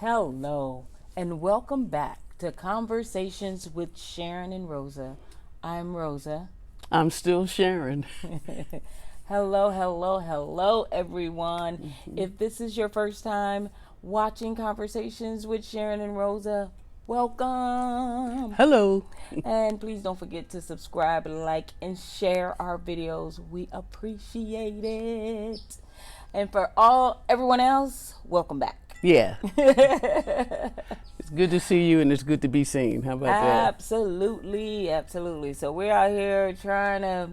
Hello, and welcome back to Conversations with Sharyn and Rosa. I'm Rosa. I'm still Sharyn. Hello, everyone. If this is your first time watching Conversations with Sharyn and Rosa, welcome. Hello. And please don't forget to subscribe, like, and share our videos. We appreciate it. And for everyone else, welcome back. Yeah. It's good to see you and it's good to be seen. How about that? Absolutely. So we're out here trying to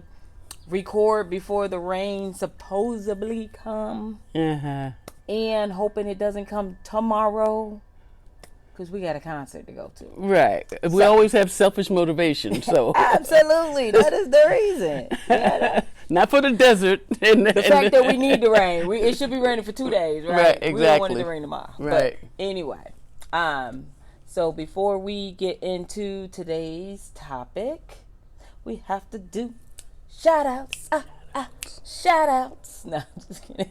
record before the rain supposedly come, and hoping it doesn't come tomorrow because we got a concert to go to. Right. We always have selfish motivation. So Absolutely. That is the reason. not for the desert. The fact that we need the rain. It should be raining for 2 days, right? Right, exactly. We don't want it to rain tomorrow. Right. But anyway, so before we get into today's topic, we have to do shout outs. Shout outs. No, I'm just kidding.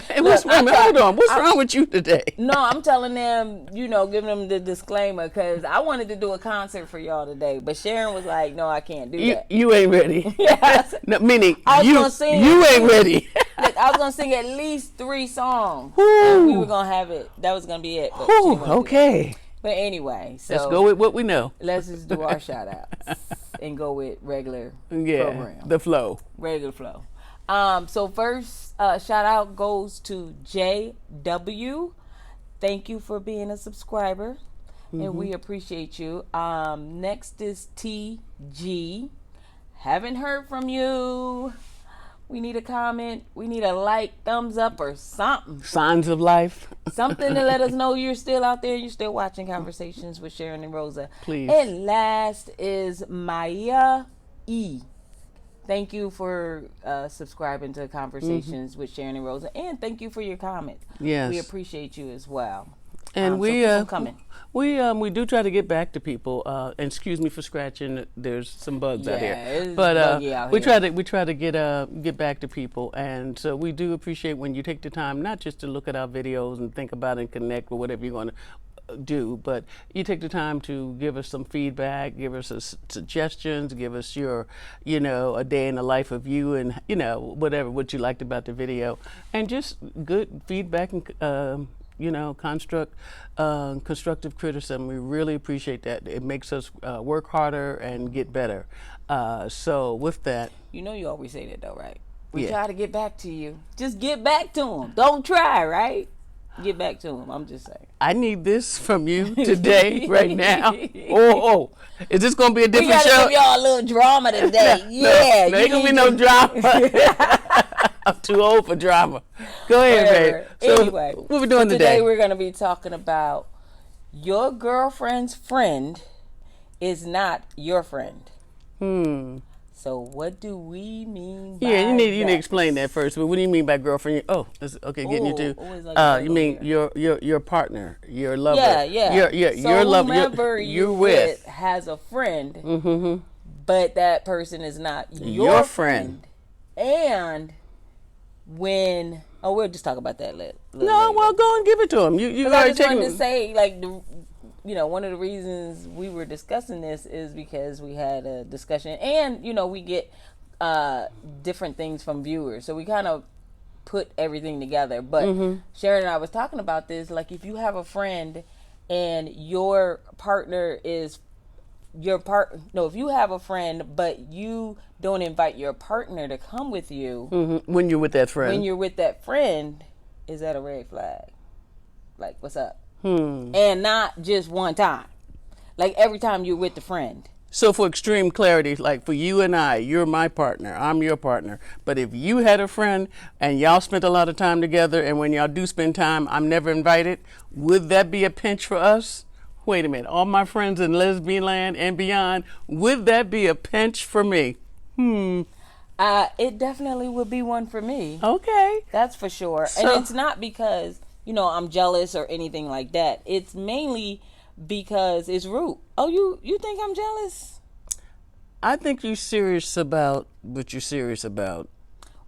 Hey, hold on. What's wrong with you today? No, I'm telling them, giving them the disclaimer because I wanted to do a concert for y'all today, but Sharyn was like, no, I can't do that. You ain't ready. Yes. No, meaning you ain't ready. Look, I was going to sing at least 3 songs. Ooh. And we were going to have it. That was going to be it. Ooh, okay. But anyway, so let's go with what we know. Let's just do our shout outs and go with regular program. The flow. Regular flow. So first shout out goes to JW. Thank you for being a subscriber, and we appreciate you. Next is TG. Haven't heard from you. We need a comment. We need a like, thumbs up, or something. Signs of life. Something to let us know you're still out there. You're still watching Conversations with Sharyn and Rosa. Please. And last is Maya E. Thank you for subscribing to Conversations with Sharyn and Rosa, and thank you for your comment. Yes, we appreciate you as well. And coming. We do try to get back to people. And excuse me for scratching. There's some bugs out here, but out we here. try to get back to people, and so we do appreciate when you take the time not just to look at our videos and think about and connect with whatever you're going to do, but you take the time to give us some feedback, give us suggestions, give us your, a day in the life of you, and what you liked about the video, and just good feedback and constructive criticism. We really appreciate that. It makes us work harder and get better. So with that, you always say that though, right? We try to get back to you. Just get back to them. Don't try, right? Get back to him. I'm just saying. I need this from you today, right now. Oh, is this going to be a different show? We got to give y'all a little drama today. No, ain't going to be no drama. I'm too old for drama. Go ahead, babe. So anyway, what we doing today? Today we're going to be talking about your girlfriend's friend is not your friend. So what do we mean by you need to explain that first. But what do you mean by girlfriend? Oh, okay, getting you to. You mean your partner, your lover. Yeah. Your lover. Whomever you're with has a friend, but that person is not your friend. And when we'll just talk about that later. Well, go and give it to him. You I just wanted to say, one of the reasons we were discussing this is because we had a discussion, and we get different things from viewers, so we kind of put everything together. But Sharyn and I was talking about this, like if you have a friend and your partner is if you have a friend but you don't invite your partner to come with you when you're with that friend, is that a red flag? Like, what's up? And not just one time, like every time you're with the friend. So for extreme clarity, like for you and I, you're my partner, I'm your partner. But if you had a friend and y'all spent a lot of time together, and when y'all do spend time, I'm never invited, would that be a pinch for us? Wait a minute, all my friends in lesbian land and beyond, would that be a pinch for me? It definitely would be one for me. Okay. That's for sure. So, and it's not because I'm jealous or anything like that. It's mainly because it's rude. Oh, you think I'm jealous? I think you're serious about what you're serious about.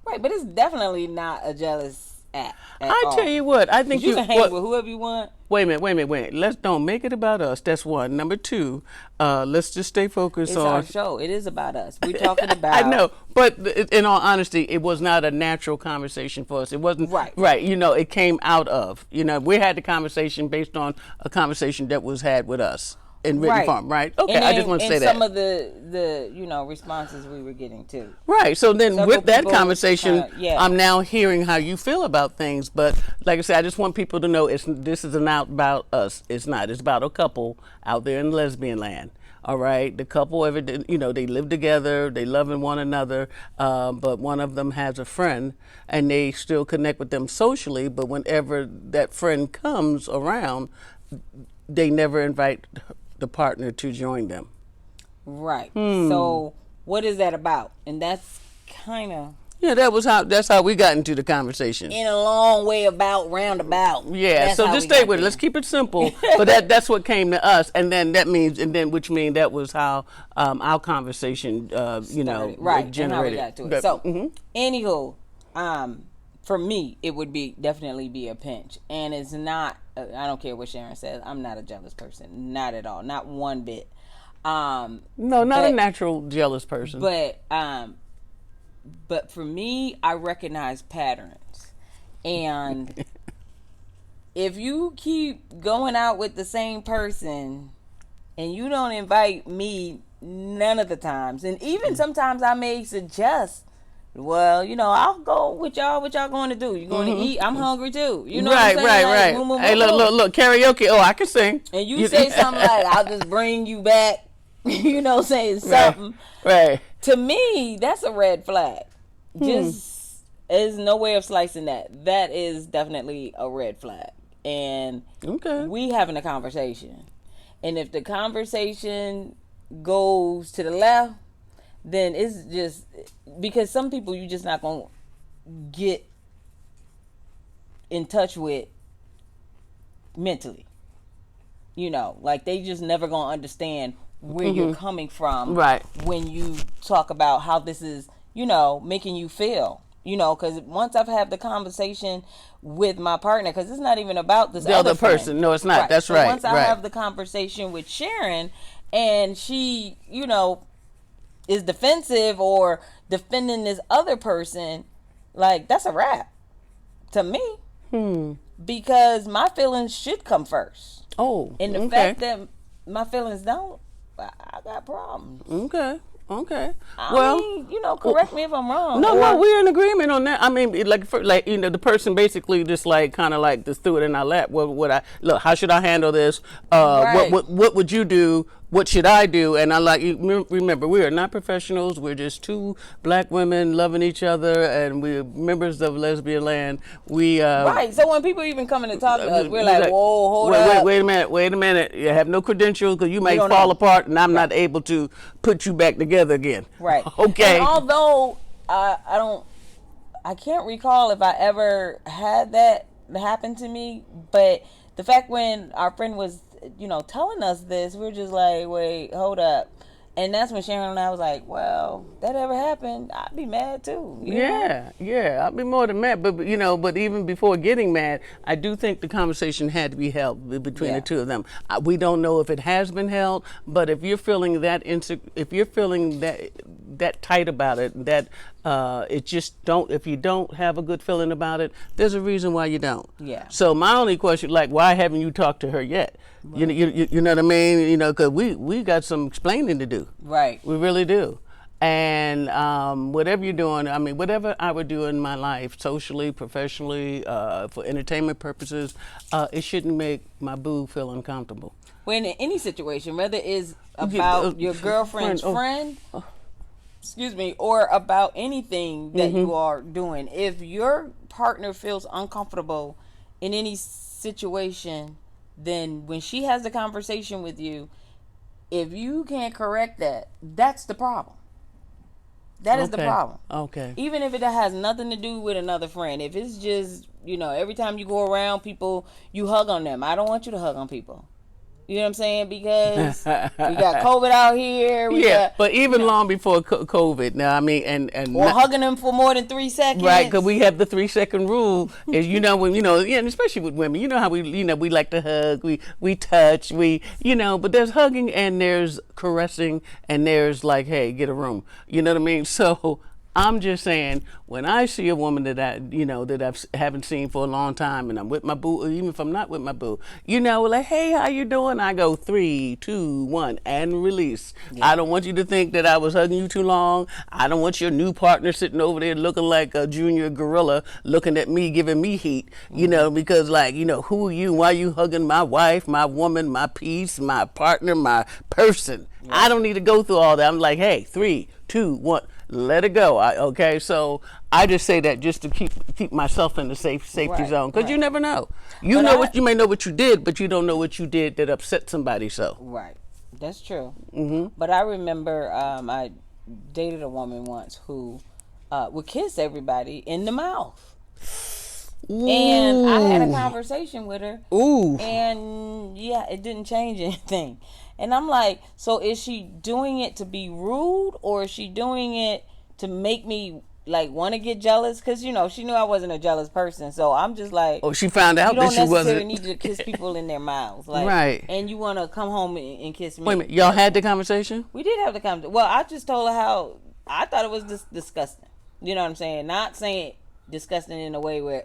Right, but it's definitely not a jealous at I all. tell you what, I think You can hang what, with whoever you want. Wait a minute. Let's don't make it about us. That's one. Number two, let's just stay focused It's on. our show. It is about us. We're talking about. I know, but in all honesty, it was not a natural conversation for us. It wasn't right. You know, it came out of. You know, we had the conversation based on a conversation that was had with us in written form, right? Okay, and I just want to say that. some of the responses we were getting too. Right. So then with that conversation, I'm now hearing how you feel about things. But like I said, I just want people to know this isn't about us. It's not. It's about a couple out there in lesbian land. All right. The couple, they live together. They love one another. But one of them has a friend and they still connect with them socially. But whenever that friend comes around, they never invite the partner to join them. Right. So what is that about? And that's kind of that's how we got into the conversation. In a long way about roundabout. Yeah. So just stay with it. Let's keep it simple. But that's what came to us, and then which means that was how our conversation generated. And how we got to it. So anywho, for me, it would definitely be a pinch, and it's not. I don't care what Sharyn says. I'm not a jealous person, not at all, not one bit. No, not a natural jealous person. But for me, I recognize patterns, and if you keep going out with the same person, and you don't invite me none of the times, and even sometimes I may suggest. Well, I'll go with y'all. What y'all going to do? You going to eat? I'm hungry too. You know right, what I'm saying? Right. Like, hey, look, karaoke. Oh, I can sing. And you say something like, "I'll just bring you back." Saying something. Right. To me, that's a red flag. Just there's no way of slicing that. That is definitely a red flag. And we having a conversation, and if the conversation goes to the left, then it's just because some people you just not gonna get in touch with mentally. Like they just never gonna understand where you're coming from when you talk about how this is, making you feel. Because once I've had the conversation with my partner, because it's not even about this other person. friend. No, it's not. Right. That's so right. Once I have the conversation with Sharyn, and she, is defensive or defending this other person, like that's a wrap to me. Because my feelings should come first. Oh, and the fact that my feelings don't, I got problems. Okay. I mean, correct me if I'm wrong. No, we're in agreement on that. I mean, the person basically just kind of just threw it in our lap. How should I handle this? What would you do? What should I do? And I remember, we are not professionals. We're just two black women loving each other, and we're members of lesbian land. Right. So when people even come in to talk to us, we're like, whoa, hold up. Wait a minute. You have no credentials because you might fall apart, and I'm not able to put you back together again. Right. Okay. And although I can't recall if I ever had that happen to me, but the fact when our friend was telling us this, we're just like, wait, hold up. And that's when Sharyn and I was like, well, that ever happened, I'd be mad too. Yeah, I'd be more than mad. But even before getting mad, I do think the conversation had to be held between the two of them. We don't know if it has been held, but if you're feeling that tight about it, that if you don't have a good feeling about it, there's a reason why you don't. Yeah. So my only question, why haven't you talked to her yet? Right. You know what I mean? Because we got some explaining to do. Right. We really do. And whatever you're doing, whatever I would do in my life, socially, professionally, for entertainment purposes, it shouldn't make my boo feel uncomfortable. When in any situation, whether it's about your girlfriend's friend, or about anything that you are doing, if your partner feels uncomfortable in any situation, then when she has a conversation with you, if you can't correct that, that's the problem. That is the problem. Okay. Even if it has nothing to do with another friend. If it's just, every time you go around people, you hug on them. I don't want you to hug on people. You know what I'm saying? Because we got COVID out here. But even long before COVID. Now, I mean, and or hugging them for more than 3 seconds. Right, because we have the 3-second rule. Is when and especially with women, you know how we like to hug, we touch, but there's hugging and there's caressing and there's like, hey, get a room. You know what I mean? So I'm just saying, when I see a woman that I haven't seen for a long time, and I'm with my boo, or even if I'm not with my boo, like, hey, how you doing? I go 3, 2, 1, and release. Yeah. I don't want you to think that I was hugging you too long. I don't want your new partner sitting over there looking like a junior gorilla, looking at me, giving me heat. Because who are you? Why are you hugging my wife, my woman, my piece, my partner, my person? Yeah. I don't need to go through all that. I'm like, hey, 3, 2, 1. Let it go. Okay, so I just say that just to keep myself in the safety zone, because you never know. You may know what you did, but you don't know what you did that upset somebody. So right, that's true. Mm-hmm. But I remember I dated a woman once who would kiss everybody in the mouth. Ooh. And I had a conversation with her. Ooh. And it didn't change anything. And I'm like, so is she doing it to be rude, or is she doing it to make me like want to get jealous? Because she knew I wasn't a jealous person, so I'm just like, oh, she found out that she wasn't. You don't necessarily need to kiss people in their mouths, like, right? And you want to come home and kiss me. Wait a minute, y'all had the conversation? We did have the conversation. Well, I just told her how I thought it was just disgusting. You know what I'm saying? Not saying disgusting in a way where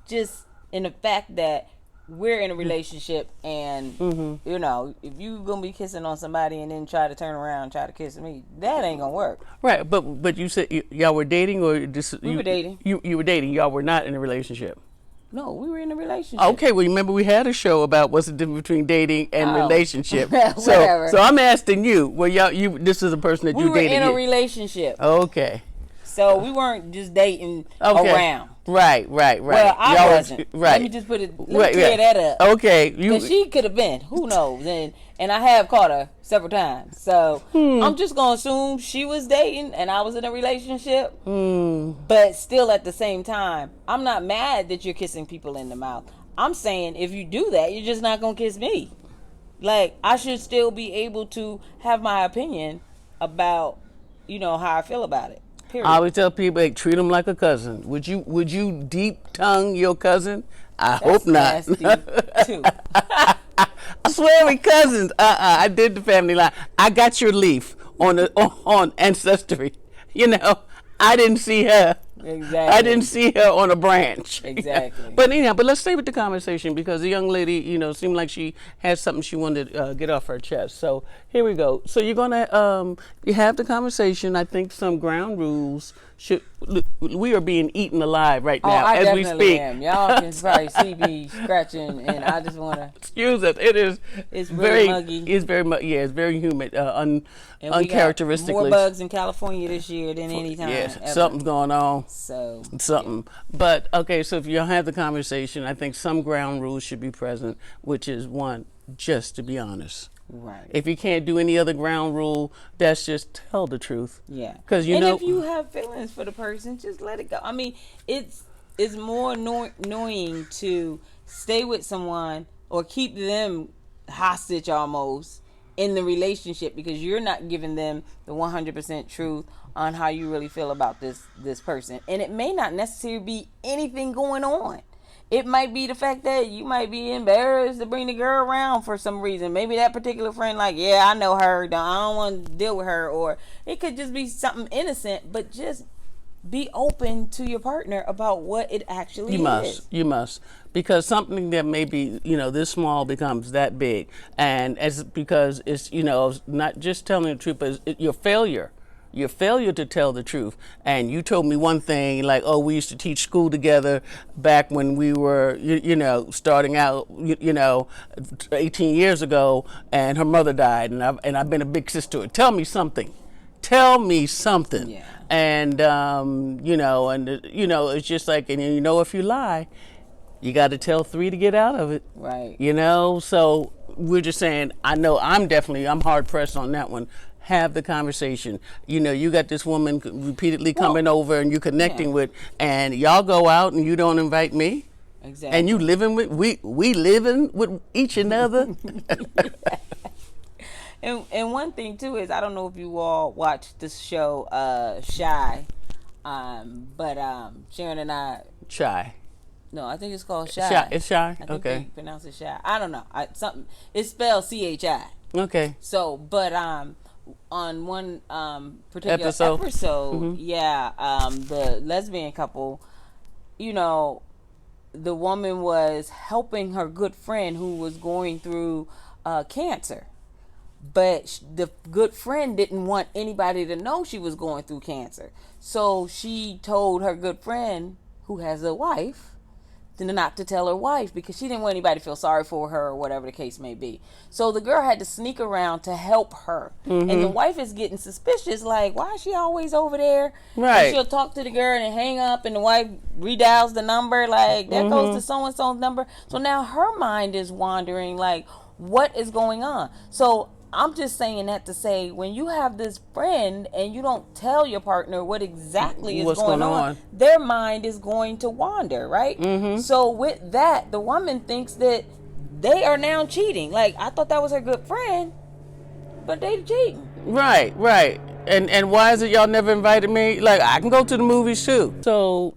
just in the fact that we're in a relationship, and if you gonna be kissing on somebody and then try to turn around and try to kiss me, that ain't gonna work. Right, but you said y'all were dating, or we were dating. You were dating. Y'all were not in a relationship. No, we were in a relationship. Okay, well, remember we had a show about what's the difference between dating and relationship. So I'm asking you. Well, this is a person that you dated. We were in a relationship. Okay. So we weren't just dating around. Right. Well, I wasn't. Right. Let me just clear that up. Okay. Because she could have been. Who knows? And I have caught her several times. So I'm just going to assume she was dating and I was in a relationship. But still at the same time, I'm not mad that you're kissing people in the mouth. I'm saying if you do that, you're just not going to kiss me. Like, I should still be able to have my opinion about, how I feel about it. Period. I always tell people, hey, treat them like a cousin. Would you deep tongue your cousin? That's hope not. Too. I swear we cousins. I did the family line. I got your leaf on Ancestry. I didn't see her. Exactly. I didn't see her on a branch. Exactly. But let's stay with the conversation, because the young lady, seemed like she had something she wanted to get off her chest. So here we go. So you're gonna you have the conversation. I think some ground rules should. We are being eaten alive right now as we speak. Am. Y'all can probably see me scratching, and I just want to. Excuse us. It is. It's very muggy. It's very muggy. Yeah, it's very humid. Uncharacteristically. More bugs in California this year than any time. Yes, ever. Something's going on. So something. Yeah. But okay, so if you have the conversation, I think some ground rules should be present, which is one, just to be honest. Right. If you can't do any other ground rule, that's just tell the truth. Yeah. Because if you have feelings for the person, just let it go. I mean, it's more annoying to stay with someone or keep them hostage almost in the relationship, because you're not giving them the 100% truth on how you really feel about this person. And it may not necessarily be anything going on. It might be the fact that you might be embarrassed to bring the girl around for some reason. Maybe that particular friend, like, yeah, I know her, I don't want to deal with her. Or it could just be something innocent, but just be open to your partner about what it actually is. You must. Because something that may be, this small becomes that big. And because it's, not just telling the truth, but it's your failure. Your failure to tell the truth. And you told me one thing, like, oh, we used to teach school together back when we were, starting out, 18 years ago, and her mother died, and I've been a big sister. Tell me something. Yeah. And, it's just like, and if you lie, you got to tell 3 to get out of it. Right. So we're just saying, I'm hard pressed on that one. Have the conversation. You got this woman repeatedly coming over and you connecting with, and y'all go out and you don't invite me. Exactly. And you living with we living with each another. And one thing too is, I don't know if you all watched this show, Shy, but Sharyn and I. Shy. No, I think it's called Shy. Shy. It's Shy. I think Okay. they pronounce it Shy. I don't know. Something. It's spelled CHI. Okay. So, but on one particular Episode. yeah, the lesbian couple, you know, the woman was helping her good friend who was going through cancer. But the good friend didn't want anybody to know she was going through cancer. So she told her good friend, who has a wife, not to tell her wife, because she didn't want anybody to feel sorry for her or whatever the case may be. So the girl had to sneak around to help her. And the wife is getting suspicious, like, why is she always over there? Right. And she'll talk to the girl and hang up, and the wife redials the number, like, that goes to so-and-so's number. So now her mind is wandering, like, what is going on? So I'm just saying that to say, when you have this friend and you don't tell your partner what exactly is What's going going on, their mind is going to wander, right? So with that, the woman thinks that they are now cheating. Like, I thought that was her good friend, but they cheating. Right, right. And why is it y'all never invited me? Like, I can go to the movies too. So,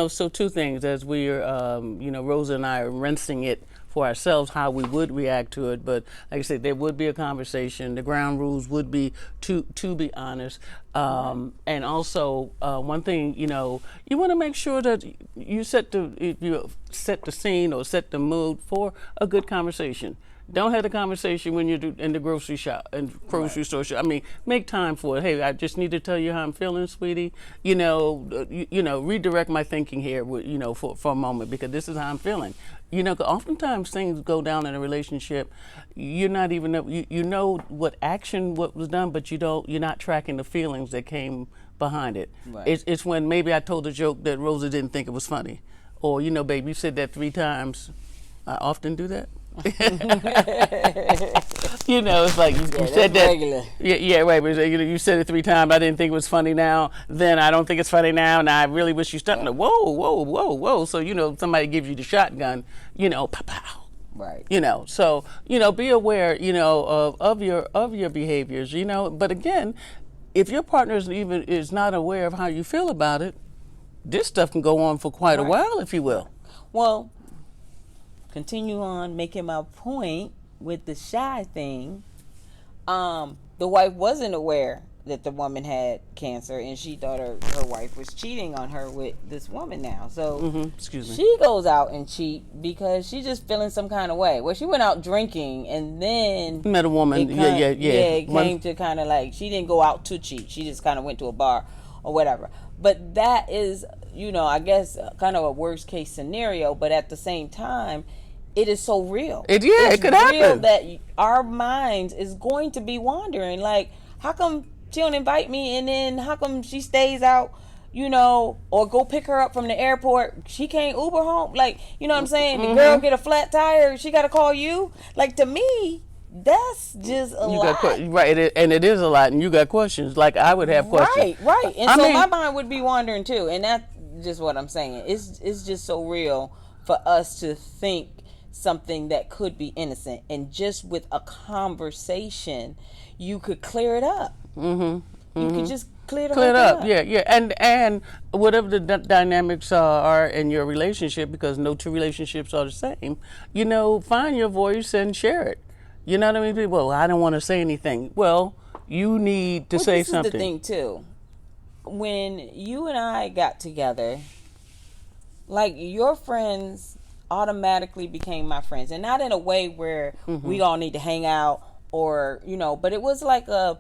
so two things as we're, Rosa and I are rinsing it for ourselves, how we would react to it. But like I said, there would be a conversation. The ground rules would be to be honest. And also, one thing, you want to make sure that you set the scene or set the mood for a good conversation. Don't have the conversation when you're in the grocery shop and grocery store. I mean, make time for it. Hey, I just need to tell you how I'm feeling, sweetie. Redirect my thinking here. For a moment, because this is how I'm feeling. Oftentimes things go down in a relationship. You're not even you know what was done, but you're not tracking the feelings that came behind it. Right. It's when maybe I told a joke that Rosa didn't think it was funny, or babe, you said that 3 times. I often do that. It's like you said that. Regular. Yeah, right. But you said it 3 times. I didn't think it was funny now. Then I don't think it's funny now. And I really wish you stopped. Whoa. So somebody gives you the shotgun. Pow pow. Right. So be aware. Of your behaviors. But again, if your partner is not aware of how you feel about it, this stuff can go on for quite a while, if you will. Well, continue on making my point with the Shy thing. The wife wasn't aware that the woman had cancer, and she thought her wife was cheating on her with this woman now. So Excuse me. She goes out and cheat because she's just feeling some kind of way. Well, she went out drinking and then met a woman. It came to kind of like, she didn't go out to cheat. She just kind of went to a bar or whatever. But that is, I guess kind of a worst case scenario. But at the same time, it is so real. It could happen. That our minds is going to be wandering. Like, how come she don't invite me, and then how come she stays out, or go pick her up from the airport? She can't Uber home. Like, you know what I'm saying? The girl get a flat tire, she got to call you. Like, to me, that's just a lot. Right, and it is a lot, and you got questions. Like, I would have questions. Right. And my mind would be wandering too, and that's just what I'm saying. It's just so real for us to think something that could be innocent, and just with a conversation you could clear it up. You could just clear it up. Yeah. And whatever the dynamics are in your relationship, because no two relationships are the same, find your voice and share it. You know what I mean? Well, I don't want to say anything. Well, you need to say something. This is the thing too. When you and I got together, like, your friends automatically became my friends, and not in a way where we all need to hang out, or but it was like a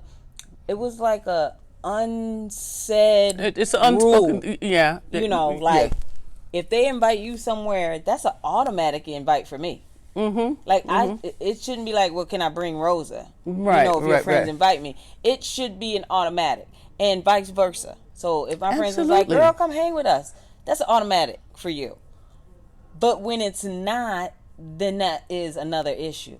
unsaid it's an unspoken rule. If they invite you somewhere, that's an automatic invite for me. It shouldn't be like, well, can I bring Rosa? Right. If your friends invite me, it should be an automatic, and vice versa. So if my friends is like, girl, come hang with us, that's an automatic for you. But when it's not, then that is another issue.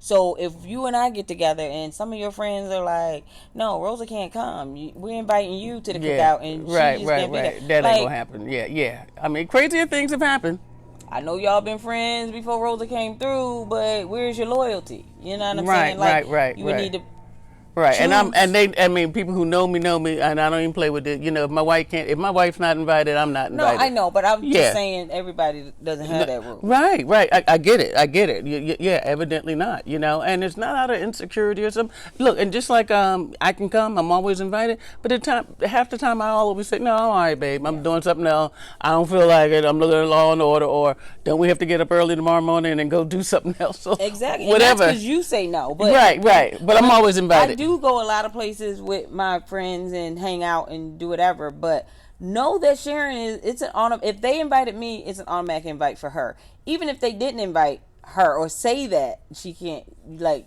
So if you and I get together and some of your friends are like, no, Rosa can't come, we're inviting you to the cookout, and she just can't be there. That ain't gonna happen. Yeah. I mean, crazier things have happened. I know y'all been friends before Rosa came through, but where's your loyalty? You know what I'm saying? Like, Right. You would need to Right, choose. I mean, people who know me, and I don't even play with it. You know, if my wife's not invited, I'm not invited. No, I know, but I'm just saying everybody doesn't have that rule. Right. I get it. Yeah, evidently not. You know, and it's not out of insecurity or something. Look, and just like I can come, I'm always invited. But half the time, I always say, no, all right, babe, I'm doing something else. I don't feel like it. I'm looking at Law and Order, or don't we have to get up early tomorrow morning and go do something else? So Exactly. whatever. And that's because you say no. But Right. But I'm always invited. I do go a lot of places with my friends and hang out and do whatever, but know that Sharyn it's an if they invited me, it's an automatic invite for her. Even if they didn't invite her or say that she can't, like,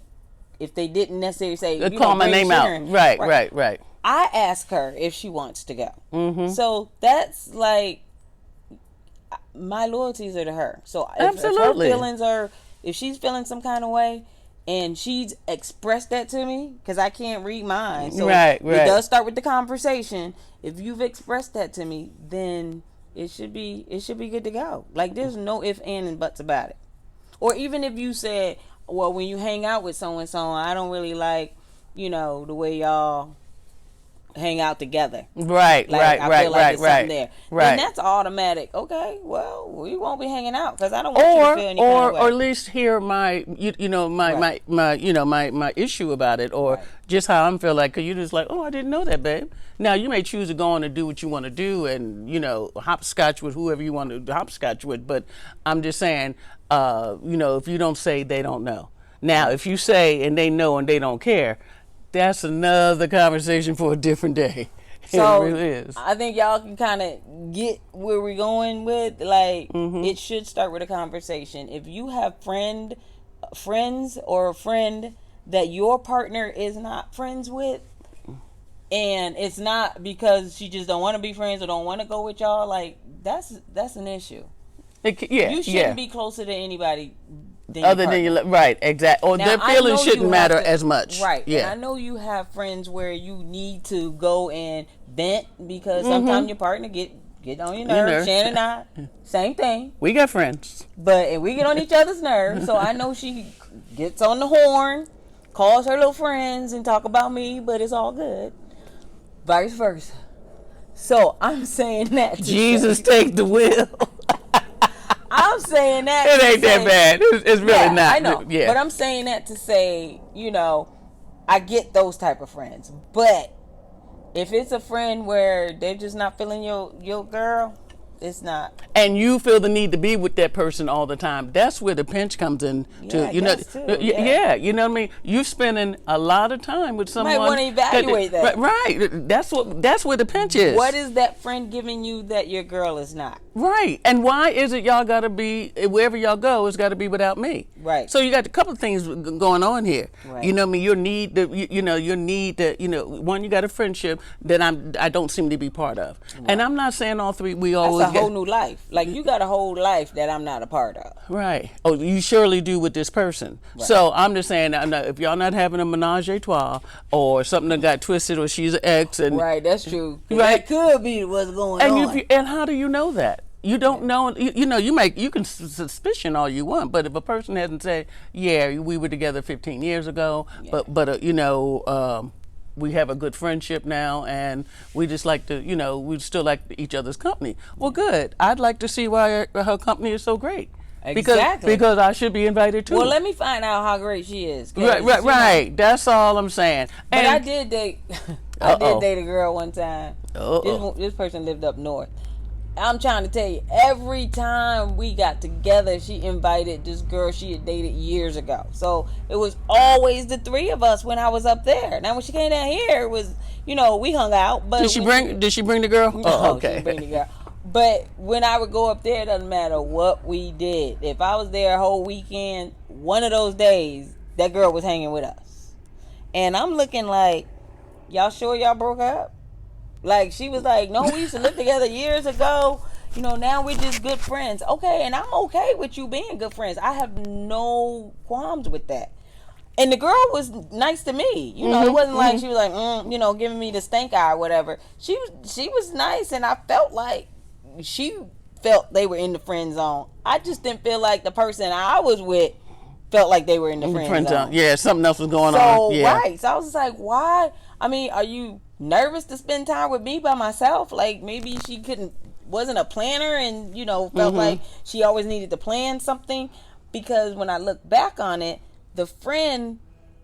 if they didn't necessarily say, call my name Sharyn, out. Right. I ask her if she wants to go. Mm-hmm. So that's like, my loyalties are to her. So if her feelings are, if she's feeling some kind of way, and she's expressed that to me, because I can't read mine. So it does start with the conversation. If you've expressed that to me, then it should be good to go. Like, there's no ifs, ands, and buts about it. Or even if you said, well, when you hang out with so and so, I don't really like, the way y'all hang out together. Right. I feel like there's something there. Right. And that's automatic. Okay, well, we won't be hanging out because I don't want you to feel any kind of way. Or at least hear my my issue about it, or just how I'm feeling. Like, cause you just like, oh, I didn't know that, babe. Now you may choose to go on and do what you want to do, and hopscotch with whoever you want to hopscotch with. But I'm just saying, if you don't say, they don't know. Now, if you say and they know and they don't care, that's another conversation for a different day. So, it really is. I think y'all can kind of get where we're going with. Like, it should start with a conversation. If you have friends or a friend that your partner is not friends with, and it's not because she just don't want to be friends or don't want to go with y'all, like, that's an issue. You shouldn't be closer to anybody other than your right, exactly. Or now, their feelings shouldn't matter as much. Right. Yeah. And I know you have friends where you need to go and vent because sometimes your partner get on your nerves. Shannon and I, same thing. We got friends. But we get on each other's nerves. So I know she gets on the horn, calls her little friends and talk about me, but it's all good. Vice versa. So I'm saying that Jesus take the wheel. I'm saying that. It ain't that bad. It's really not. I know. Yeah. But I'm saying that to say, I get those type of friends. But if it's a friend where they're just not feeling your girl, it's not. And you feel the need to be with that person all the time. That's where the pinch comes in. Yeah, you know what I mean? You're spending a lot of time with someone. You might want to evaluate that. Right. That's where the pinch is. What is that friend giving you that your girl is not? Right. And why is it y'all got to be, wherever y'all go, it's got to be without me? Right. So you got a couple of things going on here. Right. You know what I mean? Your need to, one, you got a friendship that I don't seem to be part of. Right. And I'm not saying all three, we always That's a whole new life. Like, you got a whole life that I'm not a part of. Right. Oh, you surely do with this person. Right. So I'm just saying, if y'all not having a menage a trois or something that got twisted or she's an ex. Right, that's true. Right. That could be what's going on. And how do you know that? You don't know. You can suspicion all you want, but if a person hasn't said, "Yeah, we were together 15 years ago," but we have a good friendship now, and we just like to, we still like each other's company. Well, good. I'd like to see why her company is so great. Exactly. Because I should be invited too. Well, let me find out how great she is. Right. That's all I'm saying. But I did date. I did date a girl one time. This person lived up north. I'm trying to tell you, every time we got together, she invited this girl she had dated years ago. So it was always the three of us when I was up there. Now when she came down here, it was, we hung out. But did she bring the girl? No, okay. She didn't bring the girl. But when I would go up there, it doesn't matter what we did. If I was there a whole weekend, one of those days, that girl was hanging with us. And I'm looking like, y'all sure y'all broke up? Like, she was like, no, we used to live together years ago. Now we're just good friends. Okay, and I'm okay with you being good friends. I have no qualms with that. And the girl was nice to me. It wasn't like she was like, giving me the stink eye or whatever. She was nice, and I felt like she felt they were in the friend zone. I just didn't feel like the person I was with felt like they were in the friend zone. Yeah, something else was going on. Yeah. Right. So I was just like, why? I mean, are you nervous to spend time with me by myself? Like, maybe she wasn't a planner and, felt like she always needed to plan something. Because when I look back on it, the friend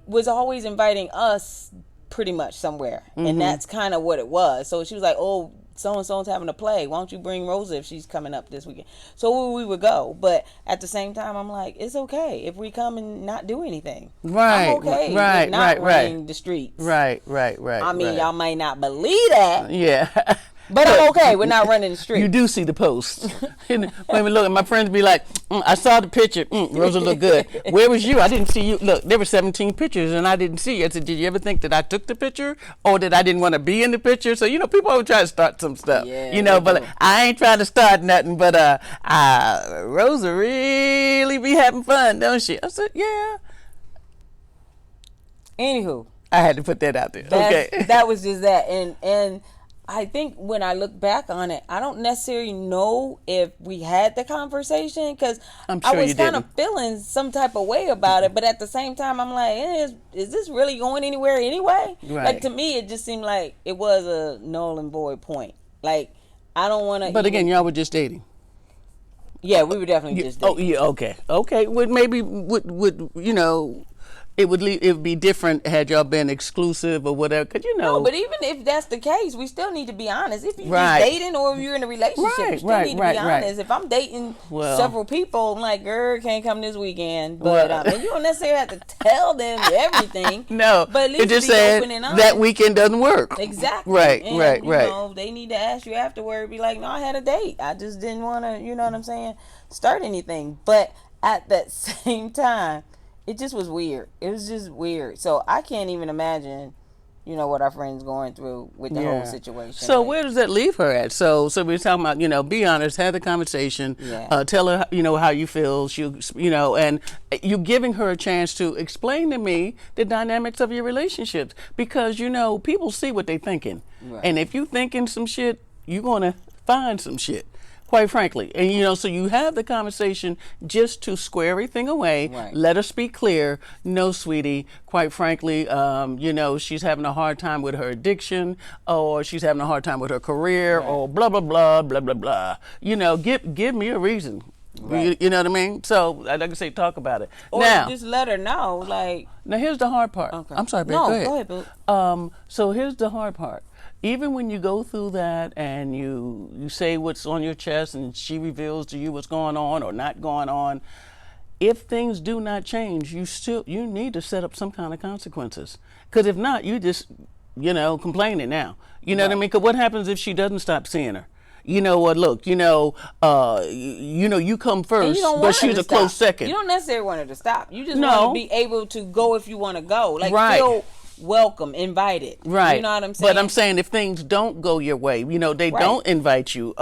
was always inviting us pretty much somewhere. And that's kind of what it was. So she was like, oh, so-and-so's having a play. Why don't you bring Rosa if she's coming up this weekend? So we would go. But at the same time, I'm like, it's okay if we come and not do anything. Right. I'm okay Right. with not Right. running the streets. Right. I mean, right. y'all might not believe that. Yeah. But I'm okay with not running the streets. You do see the posts. When we look, my friends be like, I saw the picture. Rosa looked good. Where was you? I didn't see you. Look, there were 17 pictures and I didn't see you. I said, did you ever think that I took the picture or that I didn't want to be in the picture? So, people always try to start some stuff. Yeah, but I ain't trying to start nothing. But Rosa really be having fun, don't she? I said, yeah. Anywho. I had to put that out there. Okay. That was just that. And I think when I look back on it, I don't necessarily know if we had the conversation because I'm sure I was you kind of didn't. feeling some type of way about it. But at the same time, I'm like, is this really going anywhere anyway? Right. Like, to me, it just seemed like it was a null and void point. Like, I don't want to. But again, y'all were just dating. Yeah, we were definitely just dating. Oh, yeah, okay. Would maybe it would be different had y'all been exclusive or whatever. Cause No, but even if that's the case, we still need to be honest. If you're Right. just dating or if you're in a relationship, you still need to be honest. If I'm dating several people, I'm like, girl, can't come this weekend. But and you don't necessarily have to tell them everything. No, but at least it just be said open and honest. that weekend doesn't work. Exactly. Right. They need to ask you afterward. Be like, no, I had a date. I just didn't want to. You know what I'm saying? Start anything. But at that same time, it just was weird. It was just weird. So I can't even imagine, what our friend's going through with the whole situation. So where does that leave her at? So we're talking about, be honest, have the conversation, tell her, how you feel, and you're giving her a chance to explain to me the dynamics of your relationships because, people see what they're thinking. Right. And if you thinking some shit, you're going to find some shit. Quite frankly. And, so you have the conversation just to square everything away. Right. Let her speak clear. No, sweetie, quite frankly, she's having a hard time with her addiction or she's having a hard time with her career or blah, blah, blah, blah, blah, blah. Give me a reason. Right. You know what I mean? So, like I say, talk about it. Or now, just let her know. Now, here's the hard part. Okay. I'm sorry, babe. No, go ahead. So here's the hard part. Even when you go through that and you say what's on your chest and she reveals to you what's going on or not going on, if things do not change, you need to set up some kind of consequences. Because if not, you just, complaining now. You know what I mean? Because what happens if she doesn't stop seeing her? Or look, you come first, but she's a close second. You don't necessarily want her to stop. You just want to be able to go if you want to go. Like, right. Feel welcome, invited. Right. You know what I'm saying? But I'm saying if things don't go your way, they don't invite you.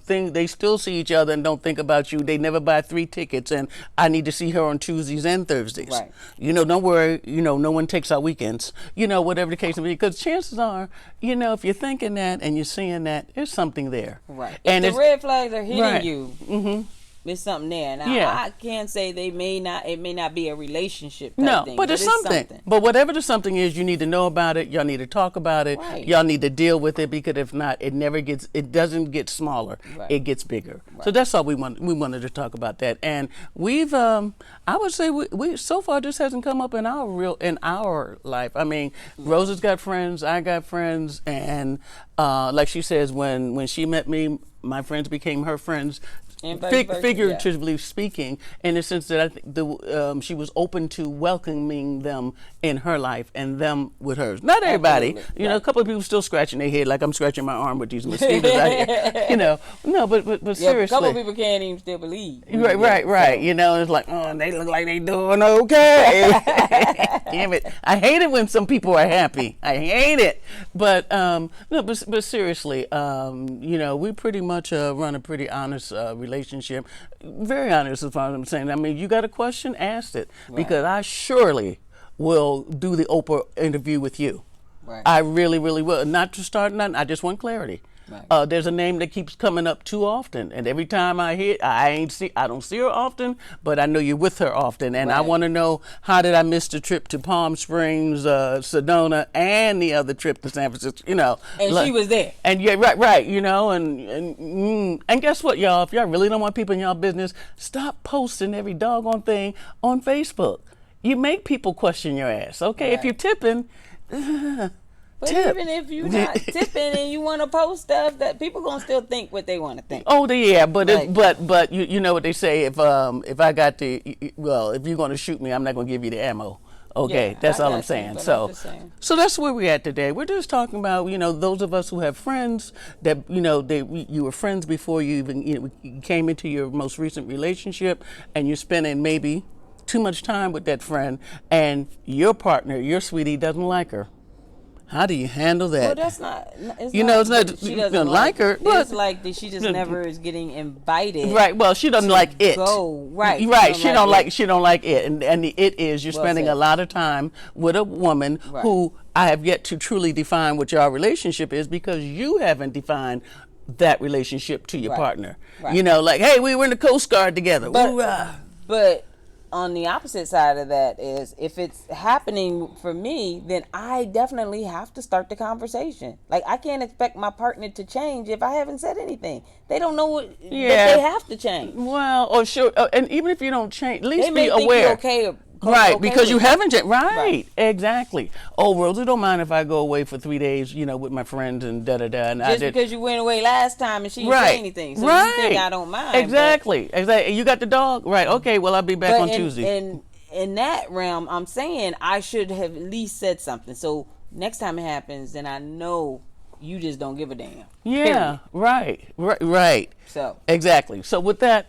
They still see each other and don't think about you. They never buy 3 tickets, and I need to see her on Tuesdays and Thursdays. Right. Don't worry. No one takes our weekends. Whatever the case may be. Because chances are, if you're thinking that and you're seeing that, there's something there. Right. And if the red flags are hitting right. you. Mm-hmm. There's something there. Now, I can't say it may not be a relationship type thing, but it's something. But whatever the something is, you need to know about it. Y'all need to talk about it. Right. Y'all need to deal with it because if not, it doesn't get smaller. Right. It gets bigger. Right. So that's all we wanted to talk about that. And we've, I would say we so far this hasn't come up in our life. I mean, Rosa's got friends, I got friends, and like she says, when she met me, my friends became her friends. Figuratively speaking, in the sense that I think she was open to welcoming them in her life and them with hers. Not everybody, a couple of people still scratching their head like I'm scratching my arm with these mosquitoes out here. No, but seriously, a couple of people can't even still believe. Right. So. It's like, oh, they look like they doing okay. Damn it, I hate it when some people are happy. I hate it. But but seriously, we pretty much run a pretty honest relationship. Very honest as far as I'm saying. I mean, you got a question, ask it. Right. Because I surely will do the Oprah interview with you. Right. I really, really will. Not to start nothing. I just want clarity. Right. There's a name that keeps coming up too often, and every time I hear, I don't see her often, but I know you're with her often, and I Right. want to know, how did I miss the trip to Palm Springs, Sedona, and the other trip to San Francisco? You know, And she was there. and yeah, right. You know, and guess what, y'all? If y'all really don't want people in y'all business, stop posting every doggone thing on Facebook. You make people question your ass. Okay, Right. if you're tipping. But Tip. even if you're not tipping and you want to post stuff, that people gonna still think what they want to think. Oh, yeah, but Like- but you know what they say, if I got the, well, if you're gonna shoot me, I'm not gonna give you the ammo. Okay, Yeah, that's I all got I'm you, saying. but So I'm just saying. so that's where we're at today. We're just talking about, you know, those of us who have friends that, you know, you were friends before you even, you know, you came into your most recent relationship, and you're spending maybe too much time with that friend, and your partner, your sweetie, doesn't like her. How do you handle that? Well, that's not. It's You know, it's not- that you she don't doesn't like her, but- It's like that she just never is getting invited. Right. Well, she doesn't like it. Go right. Right. She don't like. it. She don't like it, and the it is you're Well spending said. a lot of time with a woman Right. who I have yet to truly define what your relationship is, because you haven't defined that relationship to your Right. partner. Right. You know, like, hey, we were in the Coast Guard together. Hoorah. But on the opposite side of that is, if it's happening for me, then I definitely have to start the conversation. Like, I can't expect my partner to change if I haven't said anything. They don't know what that Yeah. they have to change. Well, or sure, and even if you don't change, at least They may be think aware. you're okay. Right, okay because with you it. haven't changed. Right, Right. exactly. Oh, Rosa, don't mind if I go away for 3 days, you know, with my friends and da-da-da. And I Just did. because you went away last time and she didn't Right. say anything, so right. you think I don't mind. Exactly. Exactly. You got the dog? Right. Okay, well, I'll be back But on in, Tuesday. in that realm, I'm saying I should have at least said something. So next time it happens, then I know you just don't give a damn. Yeah, Period. right. So Exactly. So with that,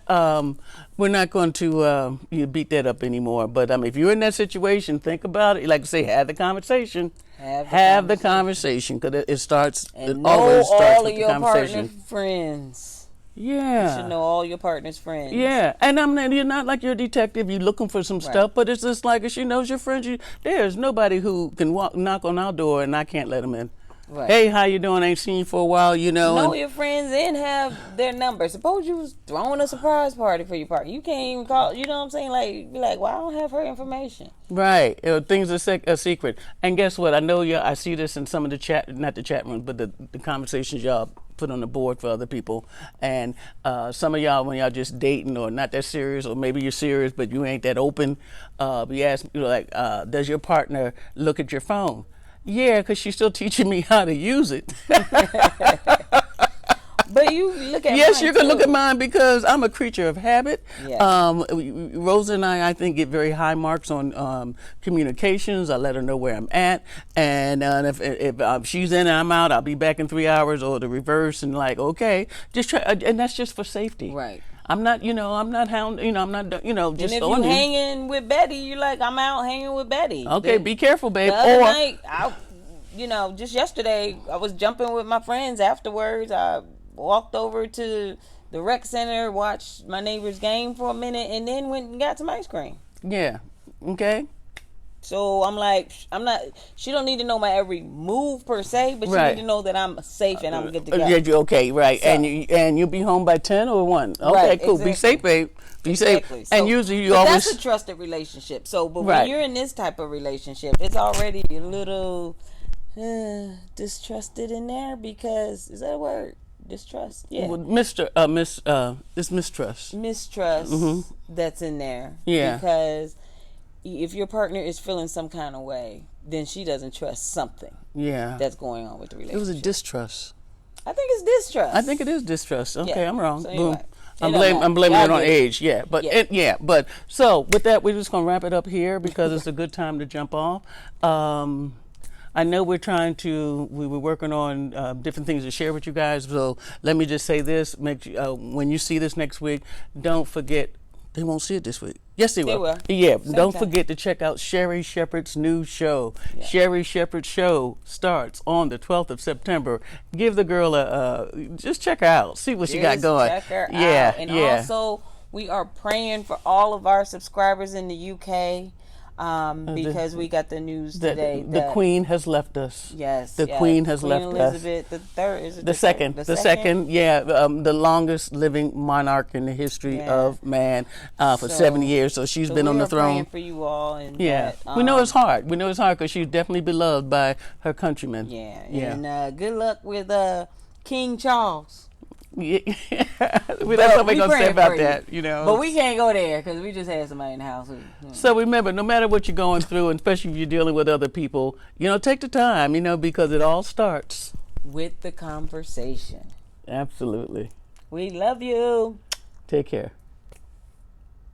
we're not going to beat that up anymore. But if you're in that situation, think about it. Like I say, have the conversation. Have the conversation, because it starts. and It know always starts all with of the your conversation. partner friends. Yeah. You should know all your partner's friends. Yeah, and you're not like you're a detective. You're looking for some stuff, but it's just like, if she knows your friends, there's nobody who can knock on our door and I can't let them in. Right. Hey, how you doing? Ain't seen you for a while, you know. Know and- your friends and have their number. Suppose you was throwing a surprise party for your partner. You can't even call. You know what I'm saying? Like, be like, well, I don't have her information. Right. Things are a secret. And guess what? I know I see this in some of the chat, not the chat rooms, but the conversations y'all put on the board for other people. And some of y'all, when y'all just dating or not that serious, or maybe you're serious, but you ain't that open, you ask, like, does your partner look at your phone? Yeah, because she's still teaching me how to use it. But you look at Yes, mine you can look too. at mine, because I'm a creature of habit. Yeah. Rosa and I think, get very high marks on communications. I let her know where I'm at, and if she's in and I'm out, I'll be back in 3 hours, or the reverse. And like, okay, just try, and that's just for safety. Right. I'm not, I'm not just And if you on you. hanging with Betty, you like, I'm out hanging with Betty. Okay, be careful, babe. The other Or night, just yesterday, I was jumping with my friends afterwards. I walked over to the rec center, watched my neighbor's game for a minute, and then went and got some ice cream. yeah, okay. So I'm like, she don't need to know my every move per se, but she Right. need to know that I'm safe and I'm good to go. Yeah, okay, right. So- And you'll be home by 10 or 1. Okay, Right, cool. Be exactly. safe, babe. Be safe. Exactly. And So- usually you but always. that's a trusted relationship. So, but Right. when you're in this type of relationship, it's already a little distrusted in there, because, is that a word? Distrust? Yeah. Well, it's mistrust. Mistrust that's in there. Mm-hmm. Yeah. Because if your partner is feeling some kind of way, then she doesn't trust something Yeah. that's going on with the It was relationship. a distrust. I think it's distrust. I think it is distrust. Okay, Yeah. I'm wrong. So Boom. anyway, I'm it don't matter. blaming Y'all it on get it. age. Yeah, but Yeah. but so with that, we're just gonna wrap it up here, because it's a good time to jump off. I know we were working on different things to share with you guys. So let me just say this: when you see this next week, don't forget. They won't see it this week. Yes, they will. Yeah, don't time. forget to check out Sherry Shepherd's new show. Yeah. Sherry Shepherd's show starts on the 12th of September. Give the girl just check her out. See what she got going. Check her yeah, out. And yeah. also, we are praying for all of our subscribers in the UK. because we got the news that today the that Queen has left us. yes, The Queen has left Elizabeth the third is it the second, the second, yeah, the longest living monarch in the history of man for 70 years. So she's been on the throne. Praying for you all, and yeah, that, we know it's hard. We know it's hard because she's definitely beloved by her countrymen. Yeah, yeah. And good luck with King Charles. Yeah. That's what we're gonna say about that, you know. But we can't go there because we just had somebody in the house. So remember, no matter what you're going through, and especially if you're dealing with other people, you know, take the time, you know, because it all starts with the conversation. Absolutely. We love you. Take care.